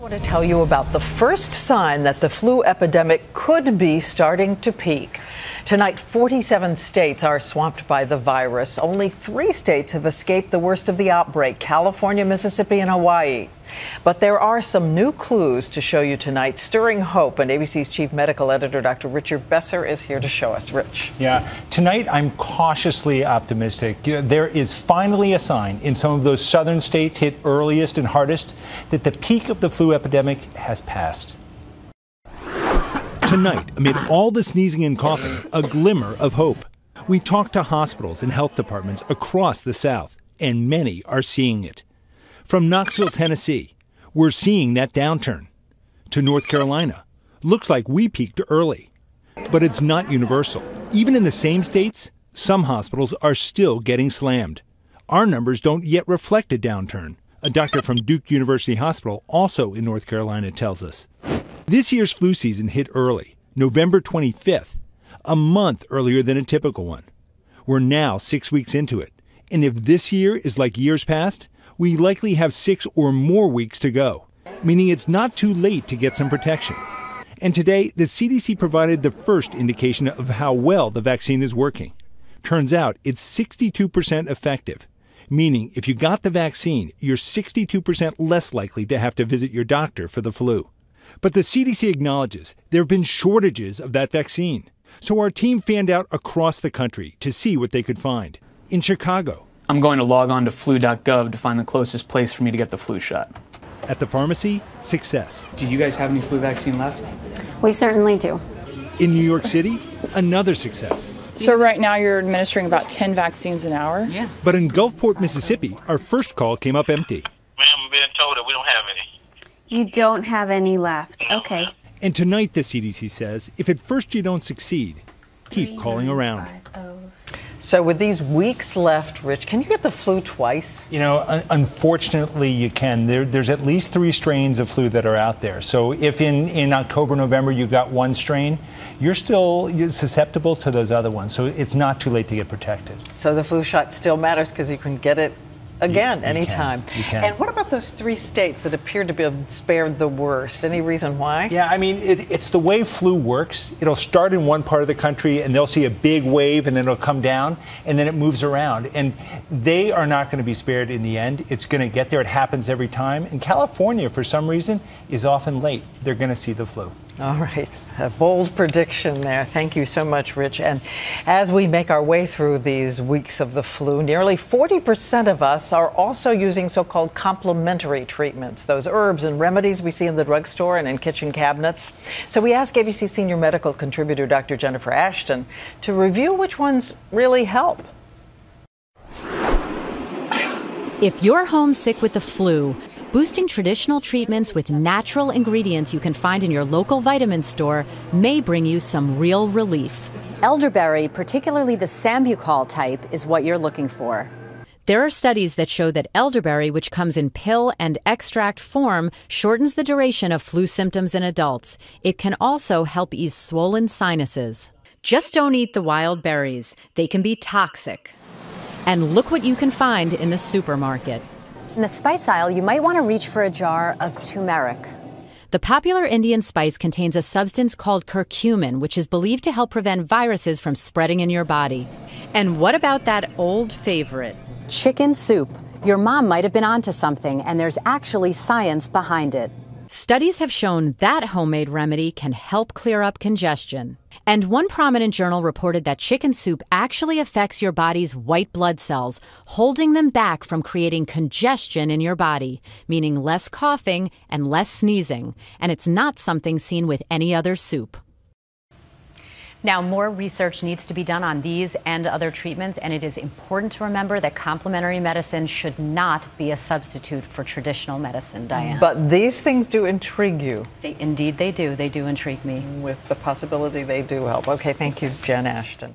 I want to tell you about the first sign that the flu epidemic could be starting to peak. Tonight, 47 states are swamped by the virus. Only 3 states have escaped the worst of the outbreak: California, Mississippi, and Hawaii. But there are some new clues to show you tonight, stirring hope. And ABC's chief medical editor, Dr. Richard Besser, is here to show us. Rich. Yeah, tonight I'm cautiously optimistic. There is finally a sign in some of those southern states hit earliest and hardest that the peak of the flu epidemic has passed. Tonight, amid all the sneezing and coughing, a glimmer of hope. We talked to hospitals and health departments across the South, and many are seeing it. From Knoxville, Tennessee, we're seeing that downturn. To North Carolina, looks like we peaked early. But it's not universal. Even in the same states, some hospitals are still getting slammed. Our numbers don't yet reflect a downturn. A doctor from Duke University Hospital, also in North Carolina, tells us. This year's flu season hit early, November 25th, a month earlier than a typical one. We're now 6 weeks into it, and if this year is like years past, we likely have 6 or more weeks to go, meaning it's not too late to get some protection. And today, the CDC provided the first indication of how well the vaccine is working. Turns out it's 62% effective, meaning if you got the vaccine, you're 62% less likely to have to visit your doctor for the flu. But the CDC acknowledges there have been shortages of that vaccine. So our team fanned out across the country to see what they could find. In Chicago, I'm going to log on to flu.gov to find the closest place for me to get the flu shot. At the pharmacy, success. Do you guys have any flu vaccine left? We certainly do. In New York City, another success. So right now you're administering about 10 vaccines an hour? Yeah. But in Gulfport, Mississippi, our first call came up empty. Ma'am, I'm being told that we don't have any. You don't have any left. Okay. And tonight, the CDC says, if at first you don't succeed, keep calling around. So with these weeks left, Rich, can you get the flu twice? You know, unfortunately, you can. There's at least 3 strains of flu that are out there. So if in October, November, you got 1 strain, you're susceptible to those other ones. So it's not too late to get protected. So the flu shot still matters because you can get it again anytime. You can. And what about those 3 states that appear to be spared the worst? Any reason why? Yeah, I mean, it's the way flu works. It'll start in one part of the country, and they'll see a big wave, and then it'll come down, and then it moves around. And they are not going to be spared in the end. It's going to get there. It happens every time. And California, for some reason, is often late. They're going to see the flu. All right. A bold prediction there. Thank you so much, Rich. And as we make our way through these weeks of the flu, nearly 40% of us are also using so-called complementary treatments, those herbs and remedies we see in the drugstore and in kitchen cabinets. So we asked ABC senior medical contributor Dr. Jennifer Ashton to review which ones really help. If you're homesick with the flu, boosting traditional treatments with natural ingredients you can find in your local vitamin store may bring you some real relief. Elderberry, particularly the Sambucol type, is what you're looking for. There are studies that show that elderberry, which comes in pill and extract form, shortens the duration of flu symptoms in adults. It can also help ease swollen sinuses. Just don't eat the wild berries. They can be toxic. And look what you can find in the supermarket. In the spice aisle, you might want to reach for a jar of turmeric. The popular Indian spice contains a substance called curcumin, which is believed to help prevent viruses from spreading in your body. And what about that old favorite? Chicken soup. Your mom might have been onto something, and there's actually science behind it. Studies have shown that homemade remedy can help clear up congestion. And one prominent journal reported that chicken soup actually affects your body's white blood cells, holding them back from creating congestion in your body, meaning less coughing and less sneezing. And it's not something seen with any other soup. Now, more research needs to be done on these and other treatments, and it is important to remember that complementary medicine should not be a substitute for traditional medicine, Diane. But these things do intrigue you. Indeed they do. They do intrigue me. With the possibility they do help. Okay, thank you, Jen Ashton.